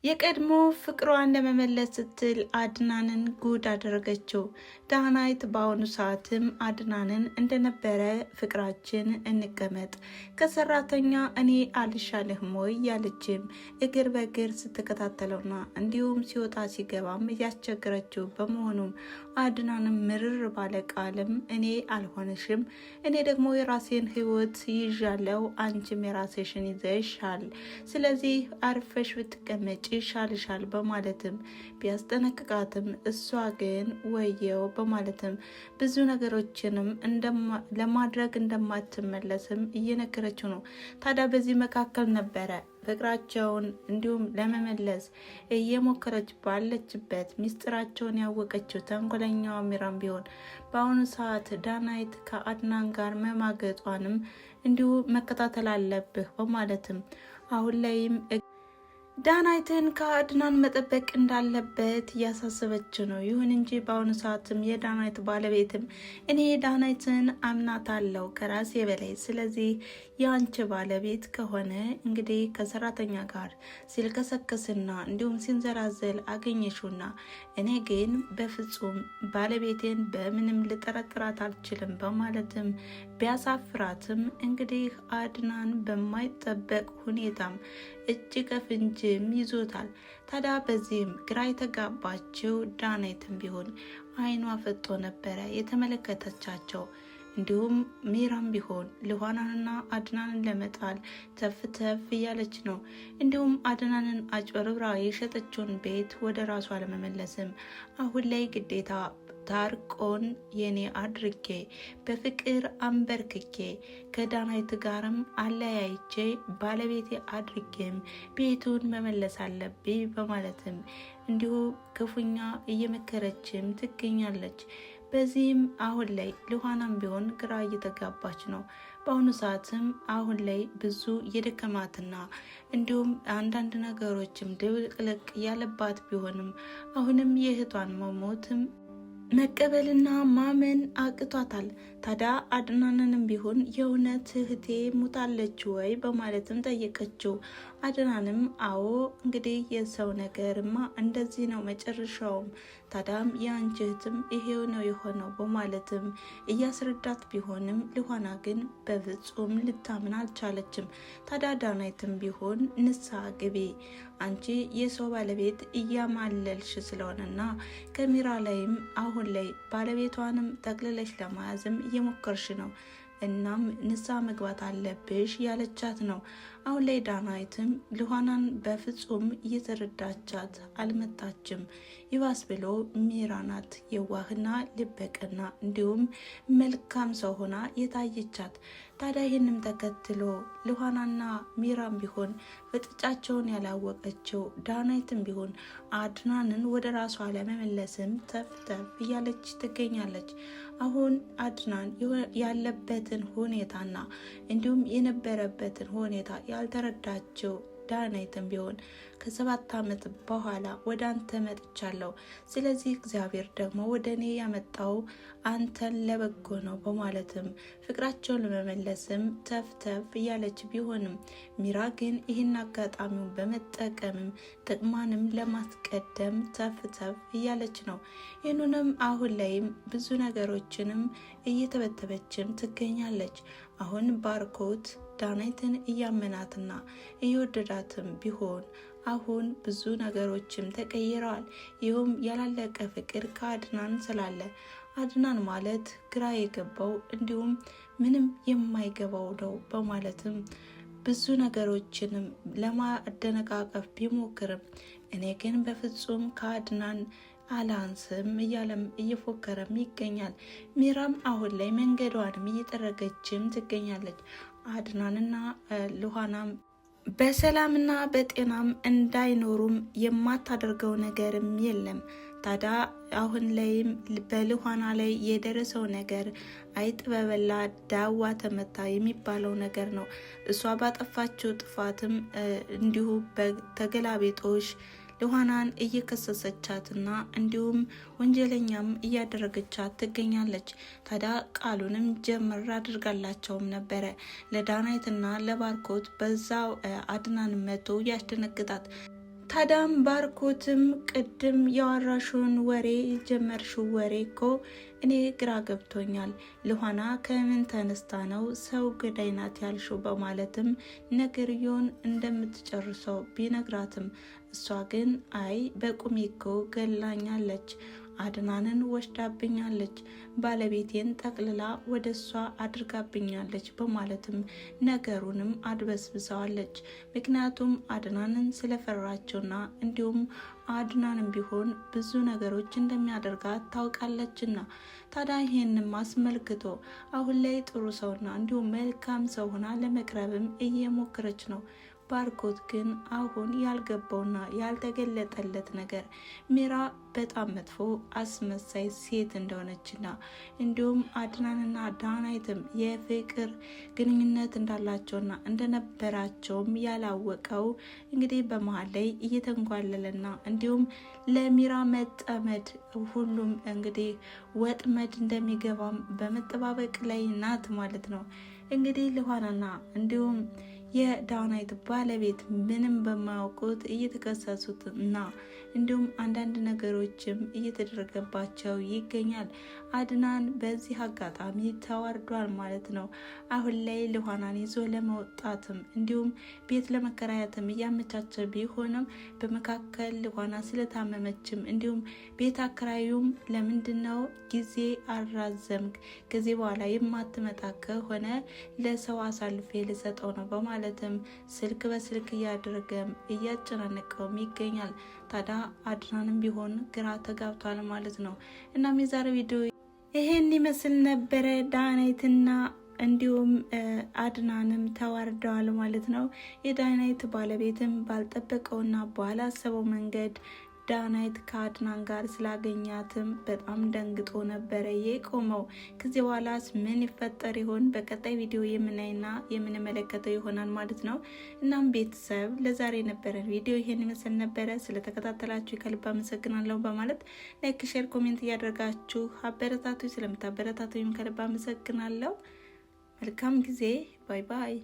የቀድሞ ፍቅሯን ለመመለስ ስትል አድናንን ጉድ አደረገችው። ዳናይት በአሁኑ ሰዓትም አድናንን እንደነበረ ፍቅራችን እንቀመጥ ከሰራተኛ እኔ አልሻለህም ወይ ያለችም እግር በእግር ስትከታተለውና እንዲሁም ሲወጣ ሲገባም እያስቸገረችው በመሆኑም አድናንም ምርር ባለ ቃልም እኔ አልሆነሽም፣ እኔ ደግሞ የራሴን ህይወት ይዣለው፣ አንቺም የራስሽን ይዘሻል፣ ስለዚህ አርፈሽ ብትቀመጪ ይሻልሻል በማለትም ቢያስጠነቅቃትም እሷ ግን ወየው በማለትም ብዙ ነገሮችንም ለማድረግ እንደማትመለስም እየነገረችው ነው። ታዲያ በዚህ መካከል ነበረ ፍቅራቸውን እንዲሁም ለመመለስ እየሞከረች ባለችበት ሚስጥራቸውን ያወቀችው ተንኮለኛዋ ሚራም ቢሆን በአሁኑ ሰዓት ዳናይት ከአድናን ጋር መማገጧንም እንዲሁ መከታተል አለብህ በማለትም አሁን ላይም ዳናይትን ከአድናን መጠበቅ እንዳለበት እያሳሰበች ነው። ይሁን እንጂ በአሁኑ ሰዓትም የዳናይት ባለቤትም እኔ ዳናይትን አምናታለሁ ከራሴ በላይ፣ ስለዚህ የአንቺ ባለቤት ከሆነ እንግዲህ ከሰራተኛ ጋር ሲልከሰከስና እንዲሁም ሲንዘራዘል አገኘሽውና እኔ ግን በፍጹም ባለቤቴን በምንም ልጠረጥራት አልችልም በማለትም ቢያሳፍራትም እንግዲህ አድናን በማይጠበቅ ሁኔታም እጅ ከፍንጅም ይዞታል። ታዲያ በዚህም ግራ የተጋባችው ዳናይትም ቢሆን አይኗ ፈጦ ነበረ የተመለከተቻቸው። እንዲሁም ሚራም ቢሆን ልኋናንና አድናንን ለመጣል ተፍ እያለች ነው። እንዲሁም አድናንን አጭበርብራ የሸጠችውን ቤት ወደ ራሷ ለመመለስም አሁን ላይ ግዴታ ታርቆን የኔ አድርጌ በፍቅር አንበርክኬ ከዳናይት ጋርም አለያይቼ ባለቤቴ አድርጌም ቤቱን መመለስ አለብኝ በማለትም እንዲሁ ክፉኛ እየመከረችም ትገኛለች። በዚህም አሁን ላይ ልኋናም ቢሆን ግራ እየተጋባች ነው። በአሁኑ ሰዓትም አሁን ላይ ብዙ የደከማትና እንዲሁም አንዳንድ ነገሮችም ድብልቅልቅ ያለባት ቢሆንም አሁንም የእህቷን መሞትም መቀበልና ማመን አቅቷታል። ታዲያ አድናንንም ቢሆን የእውነት እህቴ ሙታለች ወይ በማለትም ጠየቀችው። አድናንም አዎ እንግዲህ የሰው ነገርማ እንደዚህ ነው መጨረሻውም፣ ታዲያም የአንቺ እህትም ይሄው ነው የሆነው በማለትም እያስረዳት ቢሆንም ልኋና ግን በፍጹም ልታምን አልቻለችም። ታዲያ ዳናይትም ቢሆን ንስሐ ግቢ፣ አንቺ የሰው ባለቤት እያማለልሽ ስለሆነና ከሚራ ላይም አሁን ላይ ባለቤቷንም ጠቅልለሽ ለመያዝም እየሞከርሽ ነው፣ እናም ንስሐ መግባት አለብሽ ያለቻት ነው። አሁን ላይ ዳናይትም ልኋናን በፍጹም እየተረዳቻት አልመጣችም። ይባስ ብሎ ሚራናት የዋህና ልበቀና እንዲሁም መልካም ሰው ሆና የታየቻት። ታዲያ ይህንም ተከትሎ ልኋናና ሚራም ቢሆን ፍጥጫቸውን ያላወቀችው ዳናይትም ቢሆን አድናንን ወደ ራሷ ለመመለስም ተፍ እያለች ትገኛለች። አሁን አድናን ያለበትን ሁኔታና እንዲሁም የነበረበትን ሁኔታ ያልተረዳችው ዳናይትም ቢሆን ከ7 ዓመት በኋላ ወደ አንተ መጥቻለሁ፣ ስለዚህ እግዚአብሔር ደግሞ ወደ እኔ ያመጣው አንተን ለበጎ ነው በማለትም ፍቅራቸውን ለመመለስም ተፍ እያለች ቢሆንም ሚራ ግን ይህን አጋጣሚውን በመጠቀምም ጥቅማንም ለማስቀደም ተፍ እያለች ነው። ይህንንም አሁን ላይም ብዙ ነገሮችንም እየተበተበችም ትገኛለች። አሁን ባርኮት ዳናይትን እያመናትና እየወደዳትም ቢሆን አሁን ብዙ ነገሮችም ተቀይረዋል። ይህም ያላለቀ ፍቅር ከአድናን ስላለ አድናን ማለት ግራ የገባው እንዲሁም ምንም የማይገባው ነው በማለትም ብዙ ነገሮችንም ለማደነቃቀፍ ቢሞክርም እኔ ግን በፍጹም ከአድናን አላንስም እያለም እየፎከረም ይገኛል። ሚራም አሁን ላይ መንገዷንም እየጠረገችም ትገኛለች። አድናንና ልኋናም በሰላምና በጤናም እንዳይኖሩም የማታደርገው ነገርም የለም። ታዲያ አሁን ላይም በልኋና ላይ የደረሰው ነገር አይጥ በበላ ዳዋ ተመታ የሚባለው ነገር ነው። እሷ ባጠፋችው ጥፋትም እንዲሁ በተገላቢጦሽ ልኋናን እየከሰሰቻትና እንዲሁም ወንጀለኛም እያደረገቻት ትገኛለች። ታዲያ ቃሉንም ጀምር አድርጋላቸውም ነበረ ለዳናይትና ለባርኮት በዛው አድናን መቶ ያስደነግጣት። ታዳም ባርኮትም ቅድም ያወራሽውን ወሬ የጀመርሽው ወሬ እኮ እኔ ግራ ገብቶኛል። ሉሃና ከምን ተነስታ ነው ሰው ገዳይ ናት ያልሽው? በማለትም ነገርየውን እንደምትጨርሰው ቢነግራትም እሷ ግን አይ በቁሜ እኮ ገላኛለች፣ አድናንን ወስዳብኛለች፣ ባለቤቴን ጠቅልላ ወደ እሷ አድርጋብኛለች በማለትም ነገሩንም አድበስብሰዋለች። ምክንያቱም አድናንን ስለፈራቸውና እንዲሁም አድናንም ቢሆን ብዙ ነገሮች እንደሚያደርጋት ታውቃለችና። ታዲያ ይሄንም አስመልክቶ አሁን ላይ ጥሩ ሰውና እንዲሁም መልካም ሰው ሆና ለመቅረብም እየሞከረች ነው። ባርኮት ግን አሁን ያልገባውና ያልተገለጠለት ነገር ሚራ በጣም መጥፎ አስመሳይ ሴት እንደሆነችና እንዲሁም አድናንና ዳናይትም የፍቅር ግንኙነት እንዳላቸውና እንደነበራቸውም ያላወቀው እንግዲህ በመሀል ላይ እየተንጓለለና እንዲሁም ለሚራ መጠመድ ሁሉም እንግዲህ ወጥመድ እንደሚገባም በመጠባበቅ ላይ ናት ማለት ነው። እንግዲህ ሉሃናና እንዲሁም የዳናይት ባለቤት ምንም በማያውቁት እየተከሰሱት እና እንዲሁም አንዳንድ ነገሮችም እየተደረገባቸው ይገኛል። አድናን በዚህ አጋጣሚ ተዋርዷል ማለት ነው። አሁን ላይ ሉሃናን ይዞ ለመውጣትም እንዲሁም ቤት ለመከራየትም እያመቻቸ ቢሆንም በመካከል ሉሃና ስለታመመችም እንዲሁም ቤት አከራዩም ለምንድነው ጊዜ አራዘምክ? ከዚህ በኋላ የማትመጣ ከሆነ ለሰው አሳልፌ ልሰጠው ነው በማለትም ስልክ በስልክ እያደረገም እያጨናነቀውም ይገኛል። ታዲያ አድናንም ቢሆን ግራ ተጋብቷል ማለት ነው። እናም የዛሬው ቪዲዮ ይሄን ይመስል ነበረ። ዳናይትና እንዲሁም አድናንም ተዋርደዋል ማለት ነው። የዳናይት ባለቤትም ባልጠበቀውና ባላሰበው መንገድ ዳናይት ከአድናን ጋር ስላገኛትም በጣም ደንግጦ ነበረ የቆመው። ከዚህ በኋላስ ምን ይፈጠር ይሆን? በቀጣይ ቪዲዮ የምናይና የምንመለከተው ይሆናል ማለት ነው። እናም ቤተሰብ ለዛሬ የነበረን ቪዲዮ ይሄን ይመስል ነበረ። ስለተከታተላችሁ ከልብ አመሰግናለሁ በማለት ላይክ፣ ሼር፣ ኮሜንት እያደረጋችሁ አበረታቱ። ስለምታበረታቱኝ ከልብ አመሰግናለሁ። መልካም ጊዜ። ባይ ባይ።